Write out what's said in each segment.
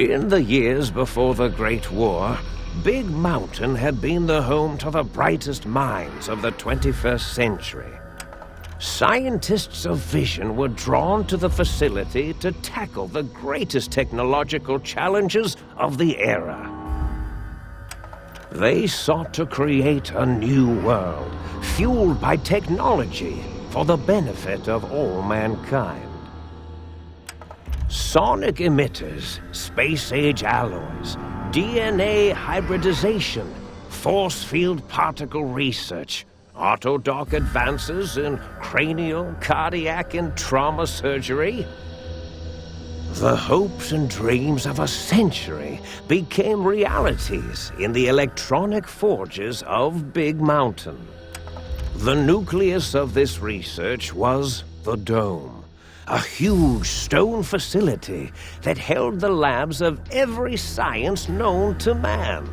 In the years before the Great War, Big Mountain had been the home to the brightest minds of the 21st century. Scientists of vision were drawn to the facility to tackle the greatest technological challenges of the era. They sought to create a new world, fueled by technology for the benefit of all mankind. Sonic emitters, space-age alloys, DNA hybridization, force field particle research, autodoc advances in cranial, cardiac, and trauma surgery. The hopes and dreams of a century became realities in the electronic forges of Big Mountain. The nucleus of this research was the Dome, a huge stone facility that held the labs of every science known to man.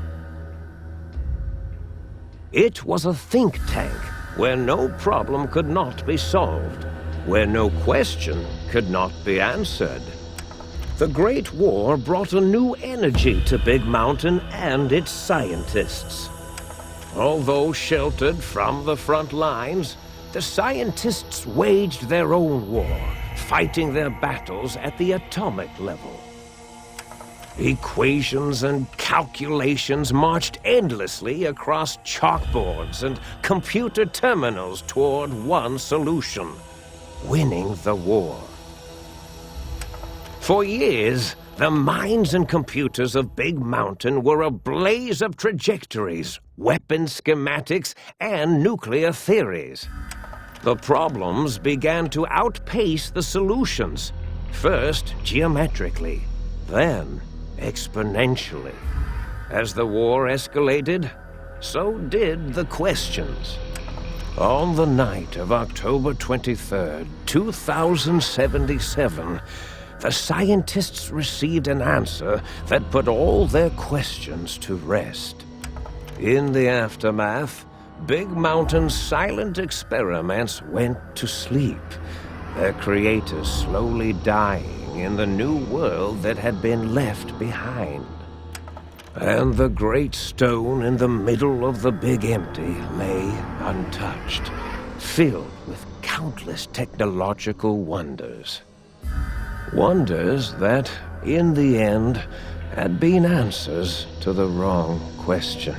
It was a think tank where no problem could not be solved, where no question could not be answered. The Great War brought a new energy to Big Mountain and its scientists. Although sheltered from the front lines, the scientists waged their own war, fighting their battles at the atomic level. Equations and calculations marched endlessly across chalkboards and computer terminals toward one solution: winning the war. For years, the minds and computers of Big Mountain were a blaze of trajectories, weapon schematics, and nuclear theories. The problems began to outpace the solutions, first geometrically, then exponentially. As the war escalated, so did the questions. On the night of October 23rd, 2077, the scientists received an answer that put all their questions to rest. In the aftermath, Big Mountain's silent experiments went to sleep, their creators slowly dying in the new world that had been left behind. And the great stone in the middle of the Big Empty lay untouched, filled with countless technological wonders. Wonders that, in the end, had been answers to the wrong question.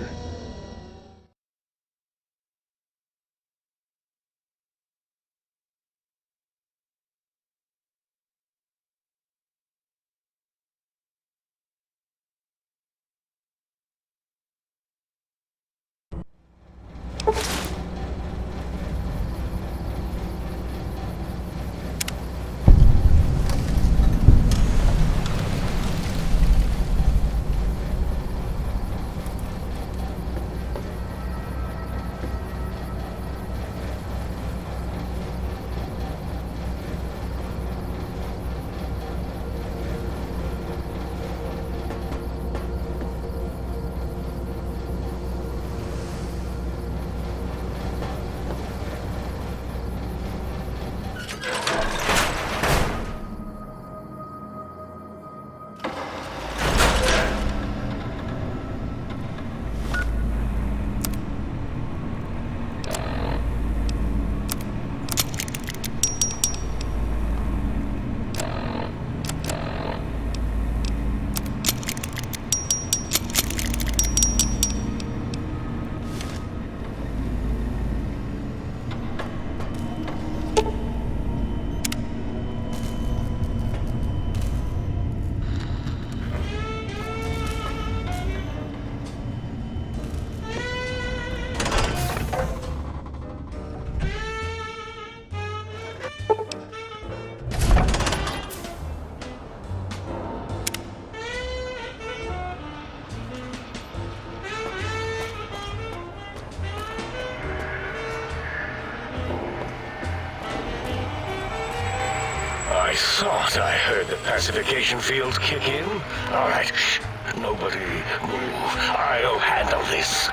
I thought I heard the pacification fields kick in. All right, shh. Nobody move. I'll handle this.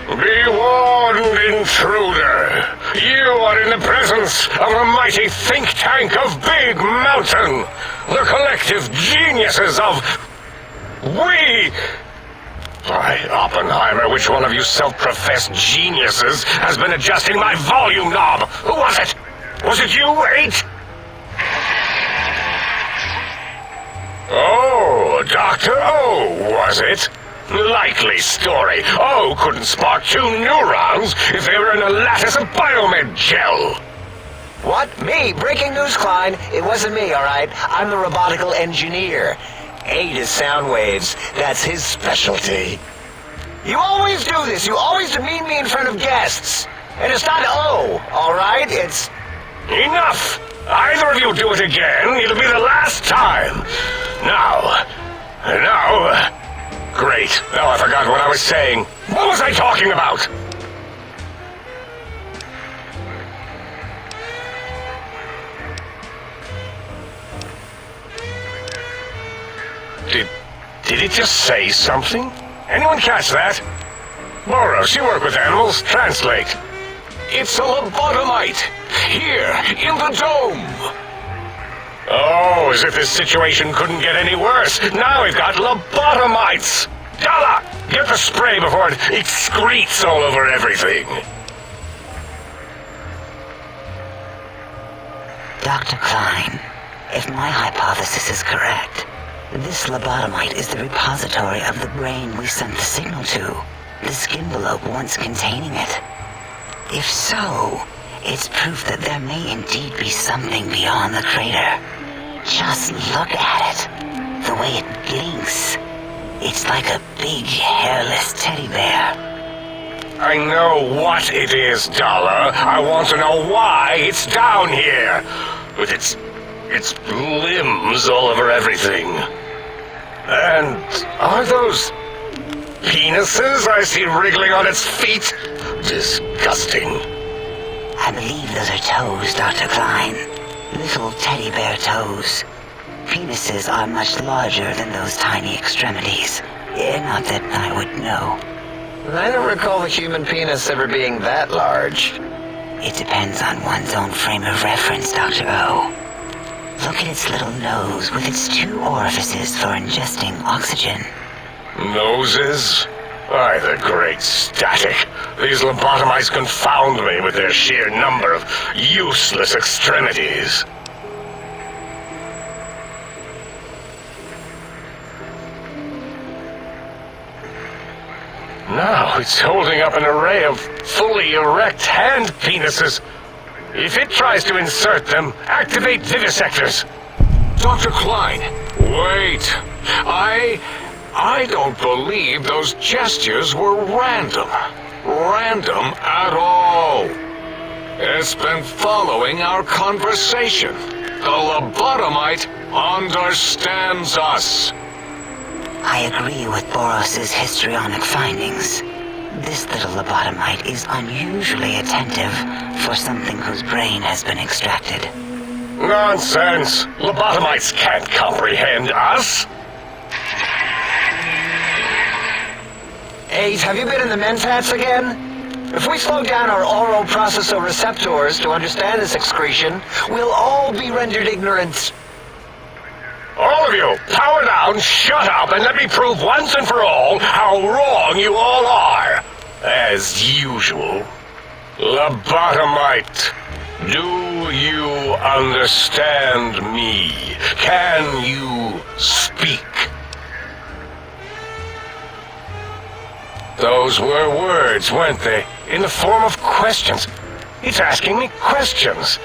Be warned, intruder. You are in the presence of the mighty think tank of Big Mountain. The collective geniuses of... We! Why, Oppenheimer, which one of you self-professed geniuses has been adjusting my volume knob? Who was it? Was it you, 8? Oh, Dr. O, was it? Likely story. O couldn't spark 2 neurons if they were in a lattice of biomed gel. What? Me? Breaking news, Klein. It wasn't me, all right? I'm the robotical engineer. 8 is sound waves. That's his specialty. You always do this. You always demean me in front of guests. And it's not O, all right? It's... Enough! Either of you do it again, it'll be the last time. Now... Great. Now I forgot what I was saying. What was I talking about? Did it just say something? Anyone catch that? Boros, you work with animals. Translate. It's a lobotomite. Here, in the dome. Oh, as if this situation couldn't get any worse. Now we've got lobotomites. Dalla, get the spray before it excretes all over everything. Dr. Klein, if my hypothesis is correct, this lobotomite is the repository of the brain we sent the signal to, the skin envelope once containing it. If so, it's proof that there may indeed be something beyond the crater. Just look at it. The way it blinks. It's like a big, hairless teddy bear. I know what it is, Dollar. I want to know why it's down here. With its limbs all over everything. And are those penises I see wriggling on its feet? Disgusting. I believe those are toes, Dr. Klein. Little teddy bear toes. Penises are much larger than those tiny extremities. Not that I would know. I don't recall the human penis ever being that large. It depends on one's own frame of reference, Dr. O. Look at its little nose with its 2 orifices for ingesting oxygen. Noses? Why, the great static. These lobotomites confound me with their sheer number of useless extremities. Now it's holding up an array of fully erect hand penises. If it tries to insert them, activate vivisectors. Dr. Klein, wait. I don't believe those gestures were random. Random at all. It's been following our conversation. The lobotomite understands us. I agree with Boros' histrionic findings. This little lobotomite is unusually attentive for something whose brain has been extracted. Nonsense! Lobotomites can't comprehend us! 8, have you been in the mentats again? If we slow down our oral processoreceptors to understand this excretion, we'll all be rendered ignorant. All of you, power down, shut up, and let me prove once and for all how wrong you all are. As usual. Lobotomite, do you understand me? Can you speak? Those were words, weren't they? In the form of questions. It's asking me questions.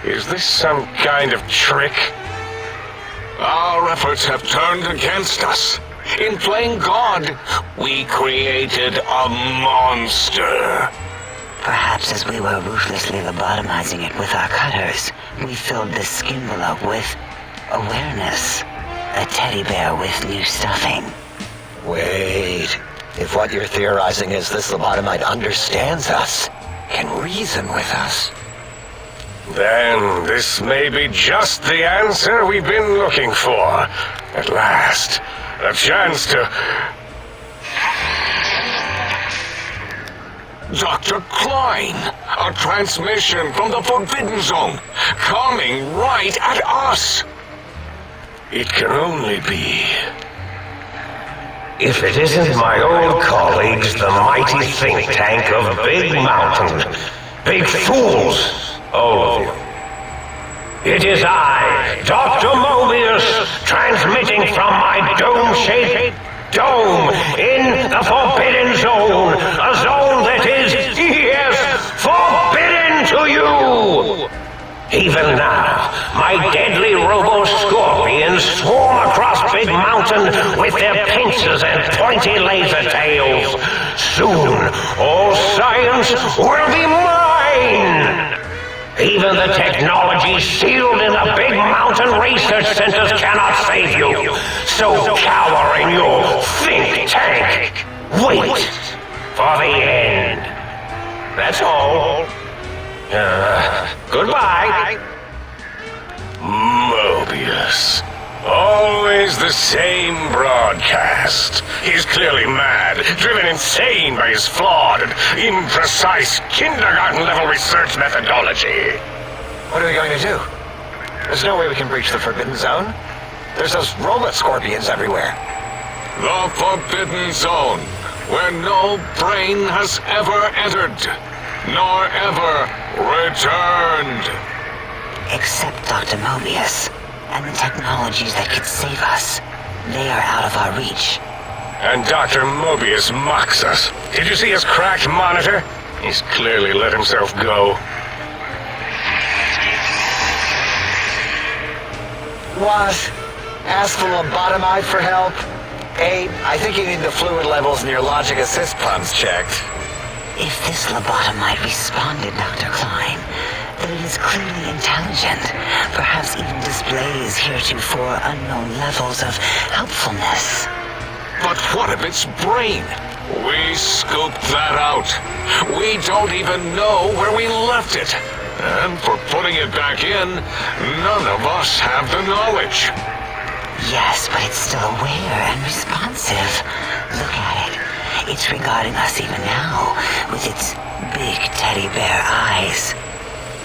Is this some kind of trick? Our efforts have turned against us. In playing God, we created a monster. Perhaps as we were ruthlessly lobotomizing it with our cutters, we filled the skin envelope with awareness. A teddy bear with new stuffing. Wait. If what you're theorizing is this lobotomite understands us, can reason with us, then this may be just the answer we've been looking for. At last, a chance to... Dr. Klein, a transmission from the Forbidden Zone, coming right at us. It can only be If it isn't my old colleagues, the mighty think tank of Big Mountain. Big fools, all of you. It is I, Dr. Mobius, transmitting from my dome-shaped dome in the Forbidden Zone. A zone that is, yes, forbidden to you! Even now, my deadly robo-scorpions swarm across Big Mountain with their pincers and pointy laser tails. Soon, all science will be mine! Even the technology sealed in the Big Mountain research centers cannot save you. So cower in your think tank. Wait for the end. That's all. Goodbye. Mobius. Always the same broadcast. He's clearly mad, driven insane by his flawed and imprecise kindergarten-level research methodology. What are we going to do? There's no way we can breach the Forbidden Zone. There's those robot scorpions everywhere. The Forbidden Zone, where no brain has ever entered, nor ever returned. Except Dr. Mobius and the technologies that could save us. They are out of our reach. And Dr. Mobius mocks us. Did you see his cracked monitor? He's clearly let himself go. What? Ask the lobotomite for help? Abe, I think you need the fluid levels in your logic assist pumps checked. If this lobotomite responded, Dr. Klein, then it is clearly intelligent, perhaps even displays heretofore unknown levels of helpfulness. But what of its brain? We scooped that out. We don't even know where we left it. And for putting it back in, none of us have the knowledge. Yes, but it's still aware and responsive. Look at it. It's regarding us even now, with its big teddy bear eyes.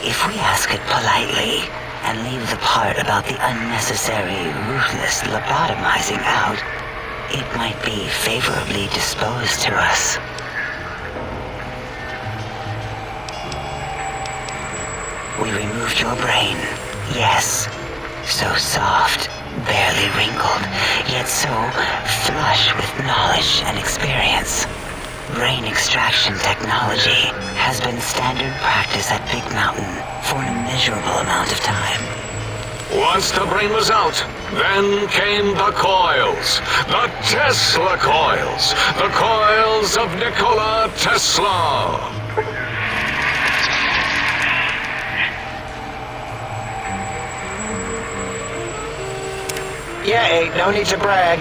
If we ask it politely, and leave the part about the unnecessary, ruthless lobotomizing out, it might be favorably disposed to us. We removed your brain, yes. So soft, barely wrinkled, yet so flush with knowledge and experience. Brain extraction technology has been standard practice at Big Mountain for an immeasurable amount of time. Once the brain was out, then came the coils. The Tesla coils. The coils of Nikola Tesla. Yeah, Abe, no need to brag.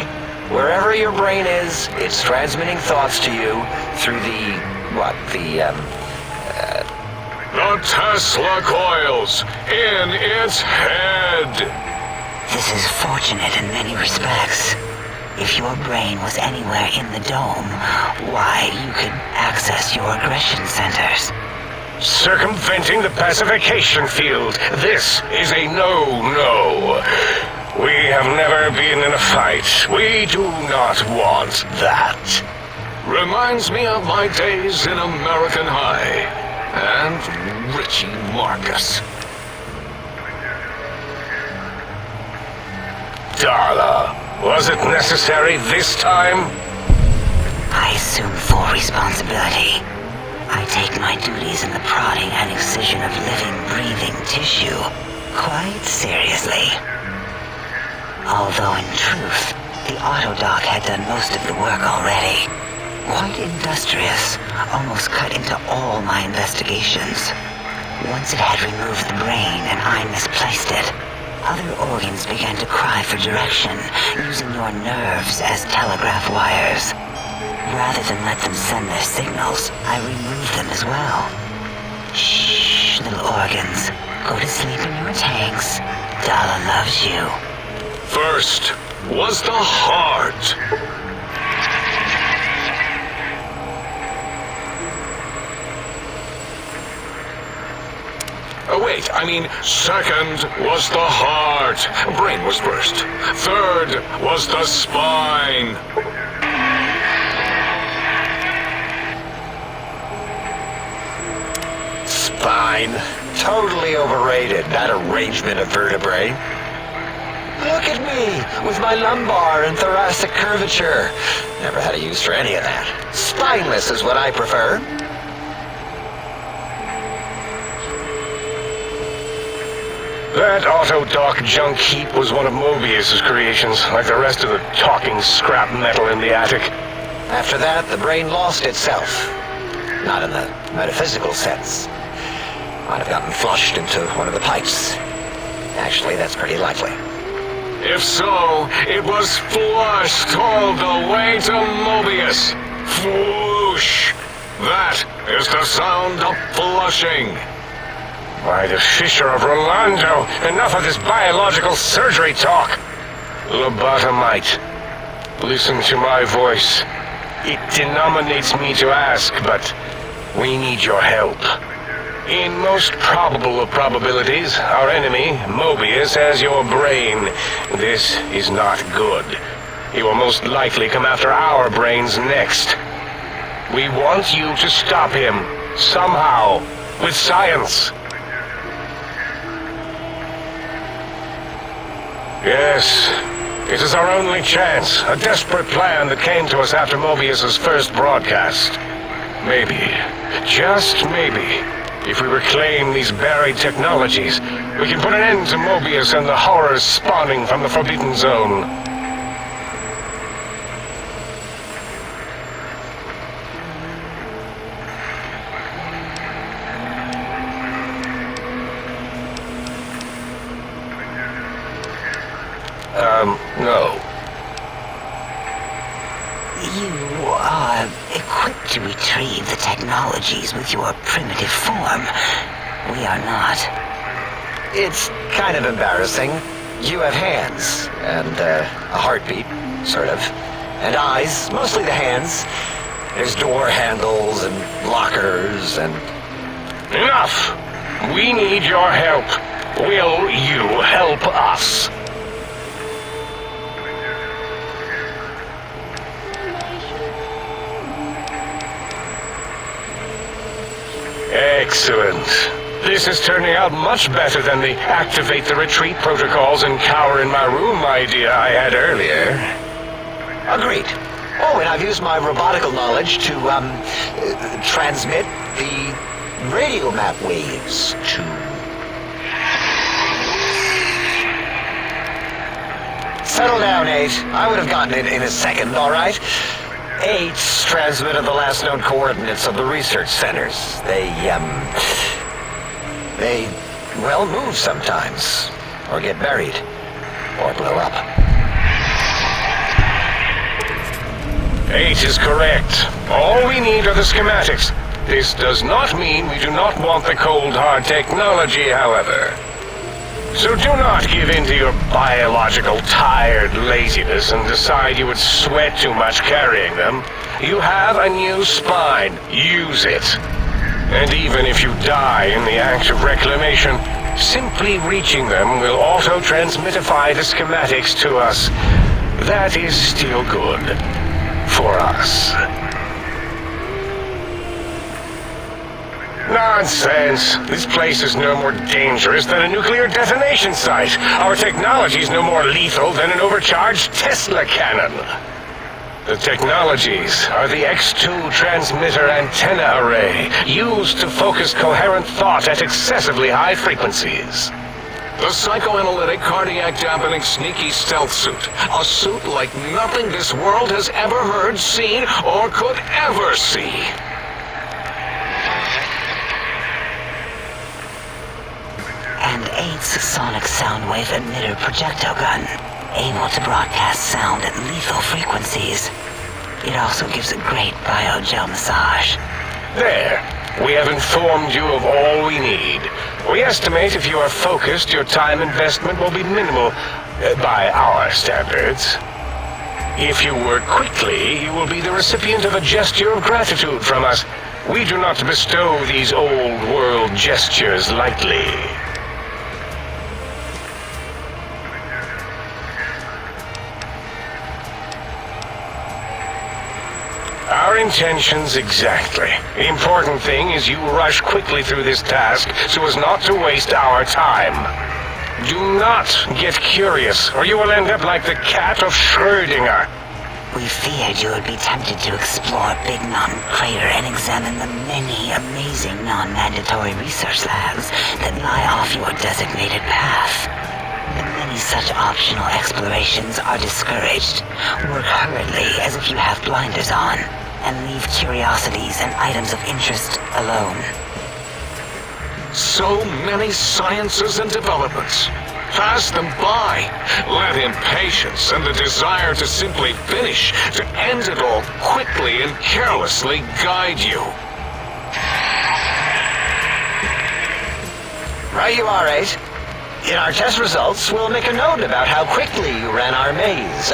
Wherever your brain is, it's transmitting thoughts to you through The Tesla coils in its head. This is fortunate in many respects. If your brain was anywhere in the dome, why, you could access your aggression centers. Circumventing the pacification field. This is a no-no. We have never been in a fight. We do not want that. Reminds me of my days in American High and Richie Marcus. Darla, was it necessary this time? I assume full responsibility. I take my duties in the prodding and excision of living, breathing tissue quite seriously. Although in truth, the autodoc had done most of the work already. Quite industrious, almost cut into all my investigations. Once it had removed the brain and I misplaced it, other organs began to cry for direction, using your nerves as telegraph wires. Rather than let them send their signals, I removed them as well. Shh, little organs. Go to sleep in your tanks. Dala loves you. First was the heart. Oh, wait, I mean, second was the heart. Brain was first. Third was the spine. totally overrated, that arrangement of vertebrae. Look at me, with my lumbar and thoracic curvature. Never had a use for any of that. Spineless is what I prefer. That auto-dock junk heap was one of Mobius's creations, like the rest of the talking scrap metal in the attic. After that, the brain lost itself. Not in the metaphysical sense. Might have gotten flushed into one of the pipes. Actually, that's pretty likely. If so, it was flushed all the way to Mobius. Flush! That is the sound of flushing. By the Fisher of Rolando, enough of this biological surgery talk. Lobotomite, listen to my voice. It denominates me to ask, but we need your help. In most probable of probabilities, our enemy, Mobius, has your brain. This is not good. He will most likely come after our brains next. We want you to stop him, somehow, with science. Yes, it is our only chance, a desperate plan that came to us after Mobius's first broadcast. Maybe, just maybe, if we reclaim these buried technologies, we can put an end to Mobius and the horrors spawning from the Forbidden Zone. No. You are equipped to retrieve the technologies with your primitive form. We are not. It's kind of embarrassing. You have hands, and a heartbeat, sort of. And eyes, mostly the hands. There's door handles and lockers and... Enough! We need your help. Will you help us? Excellent. This is turning out much better than the activate the retreat protocols and cower in my room idea I had earlier. Agreed. Oh, and I've used my robotical knowledge to, transmit the radio map waves to... Settle down, 8. I would have gotten it in a second, all right? 8's transmitted the last known coordinates of the research centers. They, well, move sometimes. Or get buried. Or blow up. 8 is correct. All we need are the schematics. This does not mean we do not want the cold hard technology, however. So do not give in to your biological tired laziness and decide you would sweat too much carrying them. You have a new spine. Use it. And even if you die in the act of reclamation, simply reaching them will auto-transmitify the schematics to us. That is still good. For us. Nonsense. This place is no more dangerous than a nuclear detonation site. Our technology is no more lethal than an overcharged Tesla cannon. The technologies are the X2 transmitter antenna array, used to focus coherent thought at excessively high frequencies. The psychoanalytic, cardiac dampening, sneaky stealth suit. A suit like nothing this world has ever heard, seen, or could ever see. And 8's sonic soundwave emitter projectile gun, able to broadcast sound at lethal frequencies. It also gives a great biogel massage. There. We have informed you of all we need. We estimate if you are focused, your time investment will be minimal, by our standards. If you work quickly, you will be the recipient of a gesture of gratitude from us. We do not bestow these old-world gestures lightly. Our intentions exactly. The important thing is you rush quickly through this task so as not to waste our time. Do not get curious, or you will end up like the cat of Schrödinger. We feared you would be tempted to explore Big Mountain Crater and examine the many amazing non-mandatory research labs that lie off your designated path. But many such optional explorations are discouraged. Work hurriedly as if you have blinders on, and leave curiosities and items of interest alone. So many sciences and developments. Pass them by. Let impatience and the desire to simply finish, to end it all quickly and carelessly guide you. Right you are, 8. In our test results, we'll make a note about how quickly you ran our maze.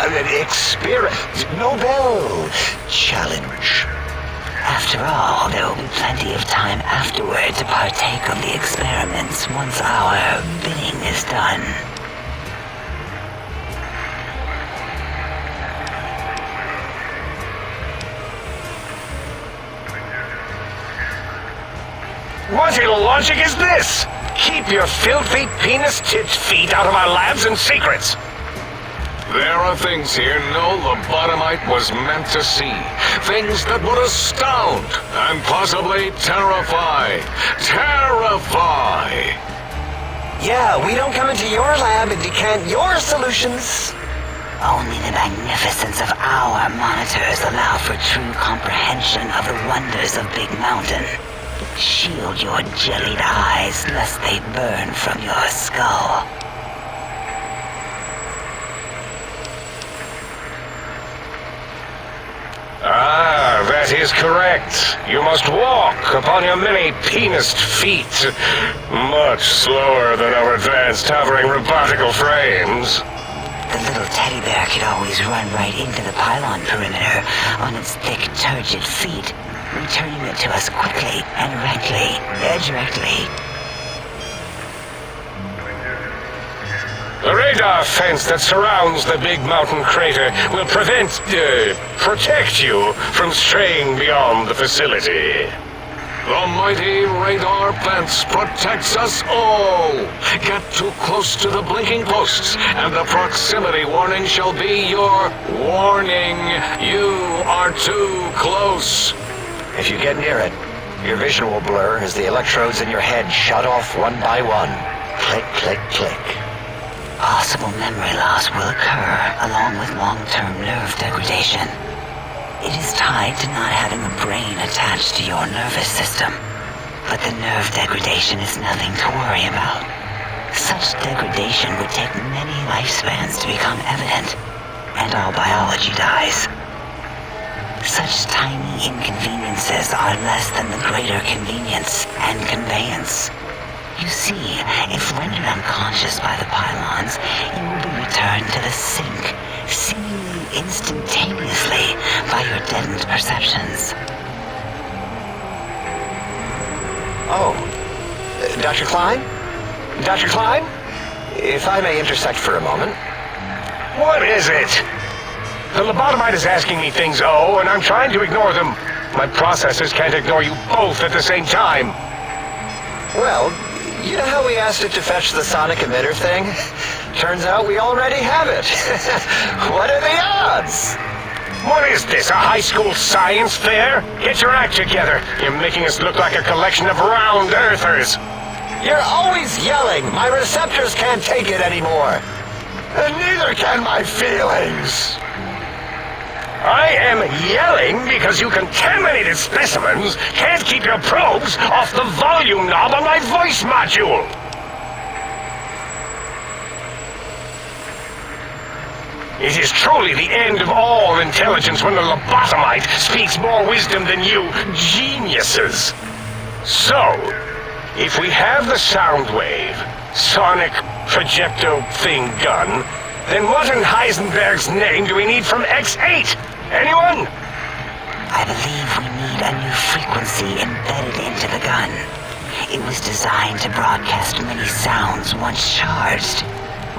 Nobel Challenge. After all, there will be plenty of time afterward to partake of the experiments once our bidding is done. What illogic is this? Keep your filthy penis-tipped feet out of our labs and secrets. There are things here no lobotomite was meant to see. Things that would astound and possibly terrify. Terrify! Yeah, we don't come into your lab and decant your solutions. Only the magnificence of our monitors allow for true comprehension of the wonders of Big Mountain. Shield your jellied eyes lest they burn from your skull. Ah, that is correct. You must walk upon your many penised feet. Much slower than our advanced hovering robotical frames. The little teddy bear could always run right into the pylon perimeter on its thick, turgid feet, returning it to us quickly and directly. The radar fence that surrounds the Big Mountain Crater will protect you from straying beyond the facility. The mighty radar fence protects us all. Get too close to the blinking posts, and the proximity warning shall be your warning. You are too close. If you get near it, your vision will blur as the electrodes in your head shut off one by one. Click, click, click. Possible memory loss will occur along with long-term nerve degradation. It is tied to not having a brain attached to your nervous system, but the nerve degradation is nothing to worry about. Such degradation would take many lifespans to become evident, and all biology dies. Such tiny inconveniences are less than the greater convenience and conveyance. You see, if rendered unconscious by the pylons, you will be returned to the sink, seemingly instantaneously by your deadened perceptions. Oh, Dr. Klein? Dr. Klein? If I may intersect for a moment. What is it? The lobotomite is asking me things, and I'm trying to ignore them. My processors can't ignore you both at the same time. Well, you know how we asked it to fetch the sonic emitter thing? Turns out we already have it. What are the odds? What is this, a high school science fair? Get your act together. You're making us look like a collection of round earthers. You're always yelling. My receptors can't take it anymore. And neither can my feelings. I am yelling because you contaminated specimens can't keep your probes off the volume knob on my voice module. It is truly the end of all intelligence when the lobotomite speaks more wisdom than you geniuses. So, if we have the sound wave, sonic projecto thing gun, then what in Heisenberg's name do we need from X8? Anyone? I believe we need a new frequency embedded into the gun. It was designed to broadcast many sounds once charged.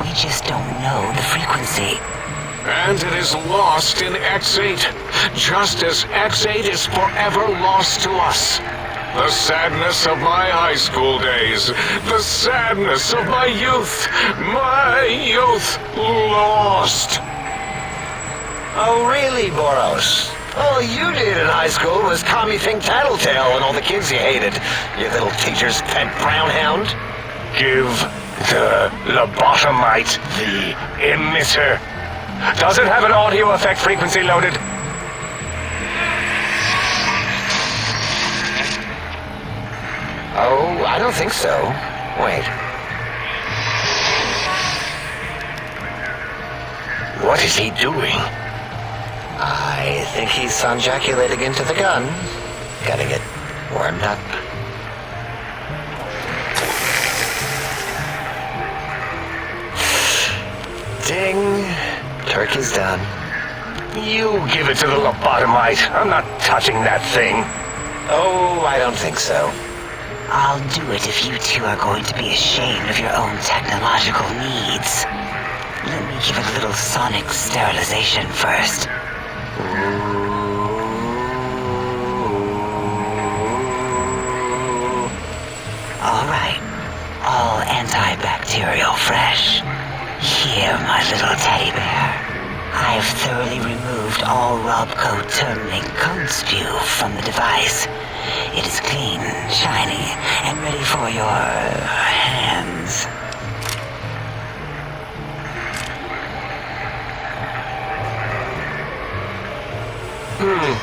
We just don't know the frequency. and it is lost in X8, just as X8 is forever lost to us. The sadness of my high school days, the sadness of my youth lost. Oh, really, Boros? All you did in high school was call me Think Tattletale and all the kids you hated, you little teacher's pet brown hound. Give the lobotomite the emitter. Does it have an audio effect frequency loaded? Oh, I don't think so. Wait. What is he doing? I think he's sonjaculating into the gun. Gotta get warmed up. Ding. Turkey's done. You give it to the lobotomite. I'm not touching that thing. Oh, I don't think so. I'll do it if you two are going to be ashamed of your own technological needs. Let me give it a little sonic sterilization first. Alright, all antibacterial fresh. Here, my little teddy bear. I've thoroughly removed all Robco terminating code spew from the device. It is clean, shiny, and ready for your hands.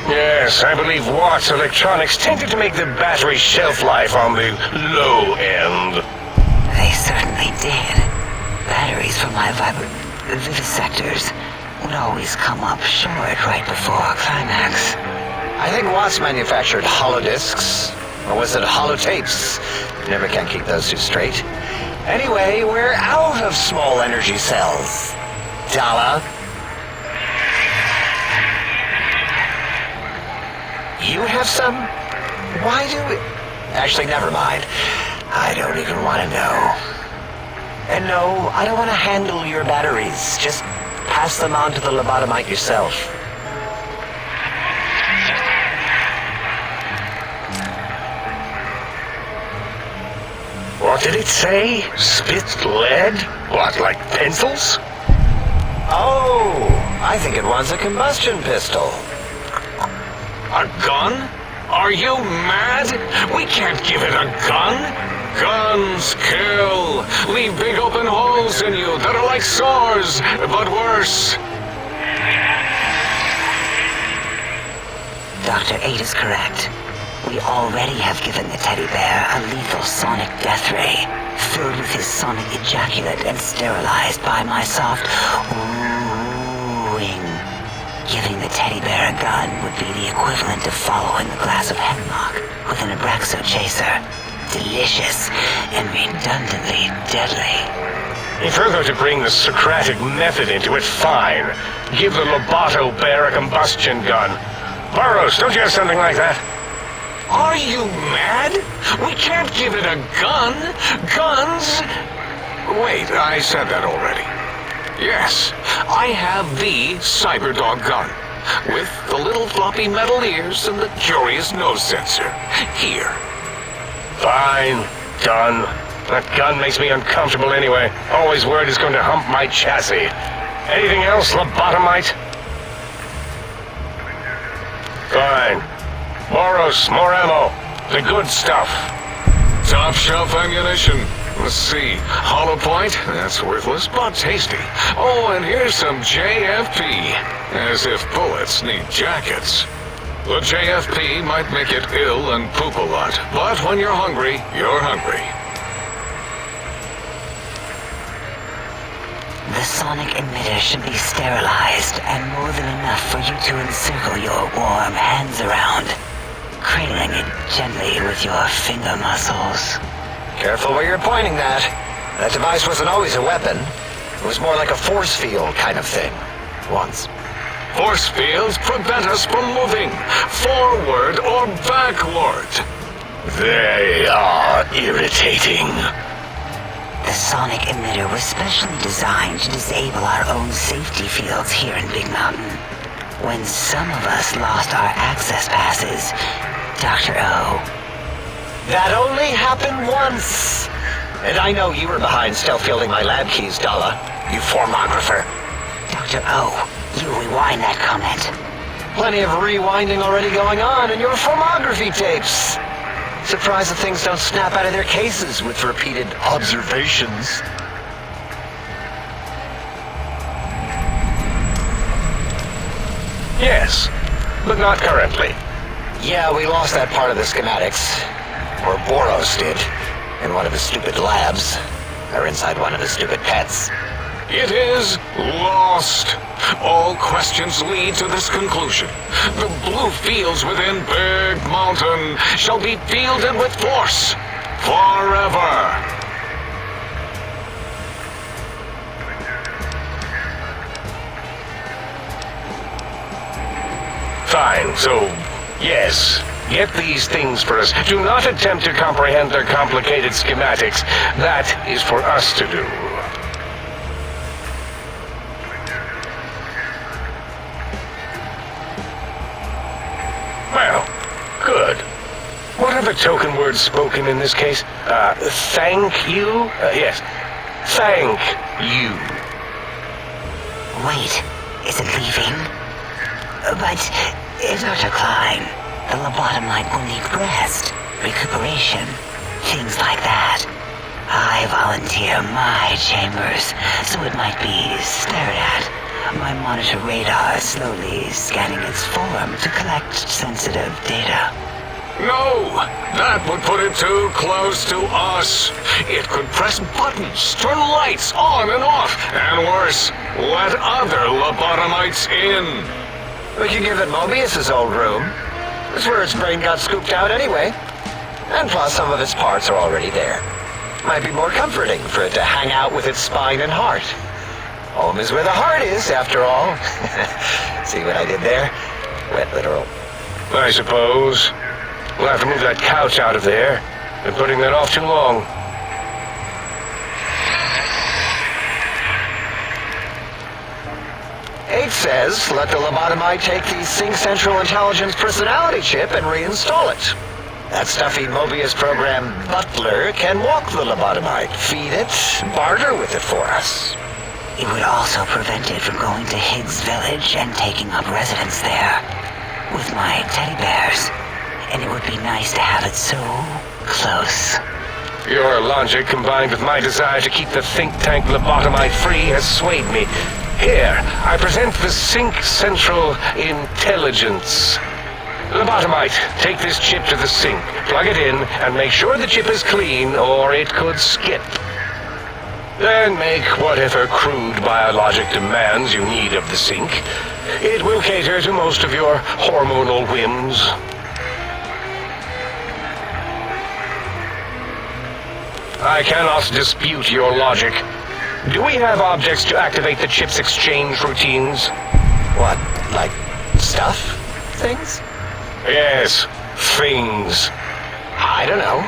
Yes, I believe Watt's Electronics tended to make the battery shelf life on the low end. They certainly did. Batteries for my vivisectors would always come up short right before climax. I think Watts manufactured holodiscs. Or was it holotapes? Never can keep those two straight. Anyway, we're out of small energy cells. Dala. You have some? Why do we... Actually, never mind. I don't even want to know. And no, I don't want to handle your batteries. Just pass them on to the lobotomite yourself. What did it say? Spit lead? What, like pencils? Oh, I think it wants a combustion pistol. A gun? Are you mad? We can't give it a gun. Guns kill. Leave big open holes in you that are like sores, but worse. Dr. 8 is correct. We already have given the teddy bear a lethal sonic death ray, filled with his sonic ejaculate and sterilized by my soft wooing. Giving the teddy bear a gun would be the equivalent of following a glass of hemlock with an Abraxo chaser. Delicious and redundantly deadly. If you're going to bring the Socratic method into it, fine. Give the Loboto bear a combustion gun. Burroughs, don't you have something like that? Are you mad? We can't give it a gun. Guns? Wait, I said that already. Yes, I have the Cyberdog gun, with the little floppy metal ears and the curious nose sensor. Here. Fine. Done. That gun makes me uncomfortable anyway. Always worried it's going to hump my chassis. Anything else, lobotomite? Fine. Boros, more ammo. The good stuff. Top shelf ammunition. Let's see. Hollow point? That's worthless, but tasty. Oh, and here's some JFP. As if bullets need jackets. The JFP might make it ill and poop a lot, but when you're hungry, you're hungry. The sonic emitter should be sterilized and more than enough for you to encircle your warm hands around, cradling it gently with your finger muscles. Careful where you're pointing that. That device wasn't always a weapon. It was more like a force field kind of thing. Once. Force fields prevent us from moving, forward or backward. They are irritating. The sonic emitter was specially designed to disable our own safety fields here in Big Mountain. When some of us lost our access passes, Dr. O... That only happened once. And I know you were behind stealth fielding my lab keys, Dalla. You formographer. Dr. O, you rewind that comment. Plenty of rewinding already going on in your formography tapes. Surprised that things don't snap out of their cases with repeated observations. Yes, but not currently. Yeah, we lost that part of the schematics. Or Boros did. In one of his stupid labs. Or inside one of his stupid pets. It is lost. All questions lead to this conclusion. The blue fields within Big Mountain shall be fielded with force. Forever. Fine, so, yes. Get these things for us. Do not attempt to comprehend their complicated schematics. That is for us to do. Well, good. What are the token words spoken in this case? Thank you? Yes. Thank you. Wait, is it leaving? But, Dr. Klein, the lobotomite will need rest, recuperation, things like that. I volunteer my chambers, so it might be stared at. My monitor radar slowly scanning its form to collect sensitive data. No, that would put it too close to us. It could press buttons, turn lights on and off, and worse, let other lobotomites in. We could give it Mobius's old room. That's where its brain got scooped out anyway. And plus, some of its parts are already there. Might be more comforting for it to hang out with its spine and heart. Home is where the heart is, after all. See what I did there? Wet literal. I suppose. We'll have to move that couch out of there. Been putting that off too long. H says, let the lobotomite take the Sync Central Intelligence personality chip and reinstall it. That stuffy Mobius program butler can walk the lobotomite, feed it, barter with it for us. It would also prevent it from going to Higgs Village and taking up residence there with my teddy bears. And it would be nice to have it so close. Your logic combined with my desire to keep the think tank lobotomite free has swayed me. Here, I present the Sync Central Intelligence. Lobotomite, take this chip to the sink, plug it in, and make sure the chip is clean, or it could skip. Then make whatever crude biologic demands you need of the sink. It will cater to most of your hormonal whims. I cannot dispute your logic. Do we have objects to activate the chip's exchange routines? What, like stuff? Things? Yes, things. I don't know.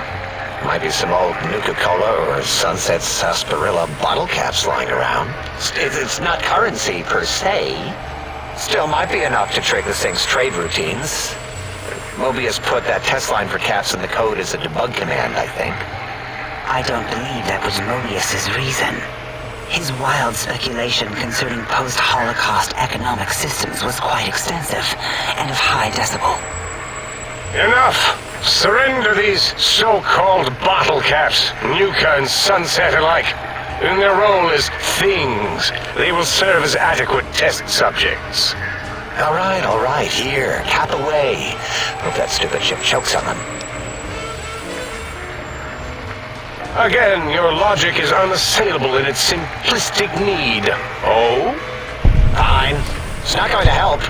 Might be some old Nuka-Cola or Sunset Sarsaparilla bottle caps lying around. It's not currency per se. Still might be enough to trick this thing's trade routines. Mobius put that test line for caps in the code as a debug command, I think. I don't believe that was Mobius's reason. His wild speculation concerning post-Holocaust economic systems was quite extensive and of high decibel. Enough! Surrender these so-called bottle caps, Nuka and Sunset alike. In their role as things, they will serve as adequate test subjects. All right, here, cap away. Hope that stupid chip chokes on them. Again, your logic is unassailable in its simplistic need. Oh? Fine. It's not going to help.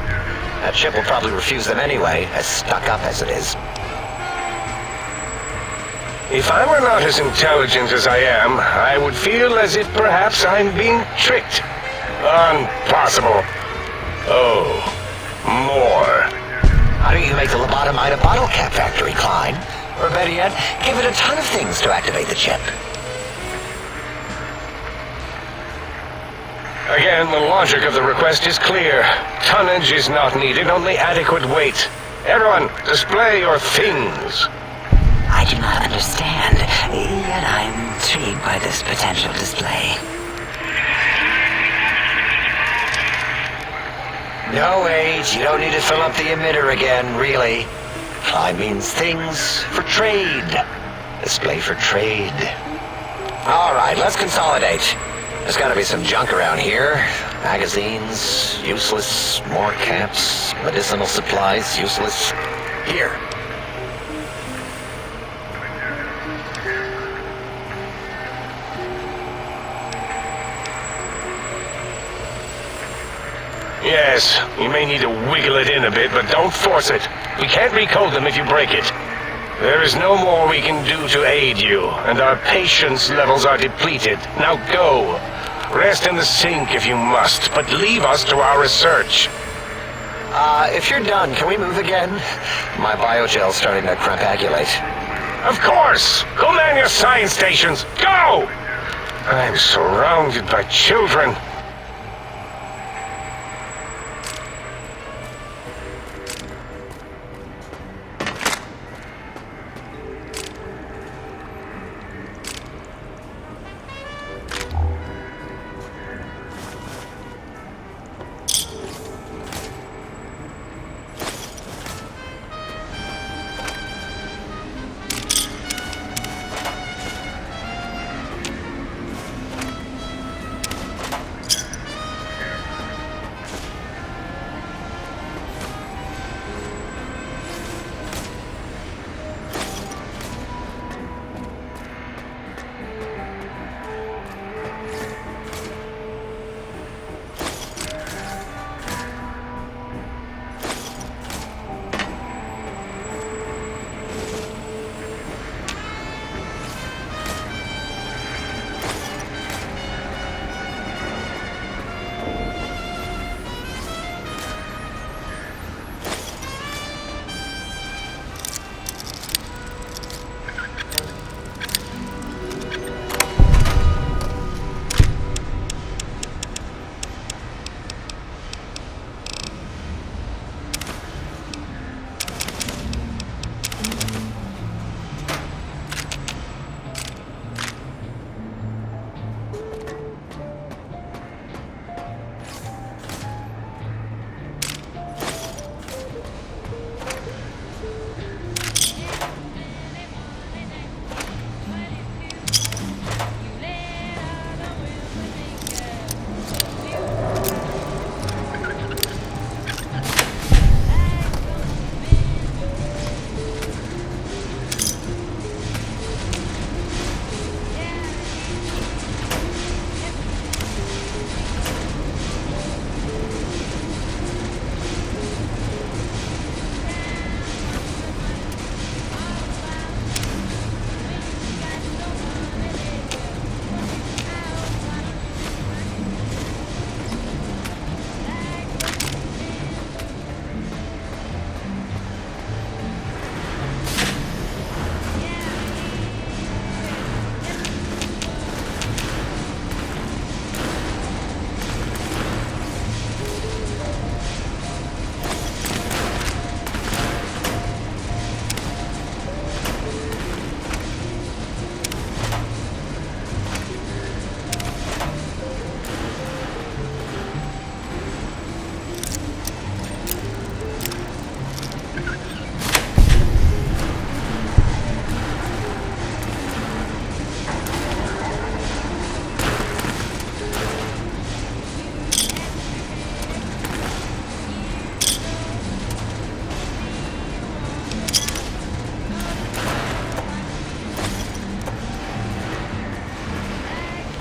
That chip will probably refuse them anyway, as stuck up as it is. If I were not as intelligent as I am, I would feel as if perhaps I'm being tricked. Impossible. Oh, more. How do you make the lobotomite a bottle cap factory, Klein? Or better yet, give it a ton of things to activate the chip. Again, the logic of the request is clear. Tonnage is not needed, only adequate weight. Everyone, display your things. I do not understand, yet I'm intrigued by this potential display. No, wait, you don't need to fill up the emitter again, really. I means things for trade. Display for trade. All right, let's consolidate. There's gotta be some junk around here. Magazines, useless. More caps, medicinal supplies, useless. Here. Yes, you may need to wiggle it in a bit, but don't force it. We can't recode them if you break it. There is no more we can do to aid you, and our patience levels are depleted. Now go. Rest in the sink if you must, but leave us to our research. If you're done, can we move again? My biogel's starting to crampagulate. Of course! Go man your science stations! Go! I'm surrounded by children.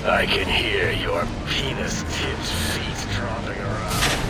I can hear your penis-tipped feet tromping around.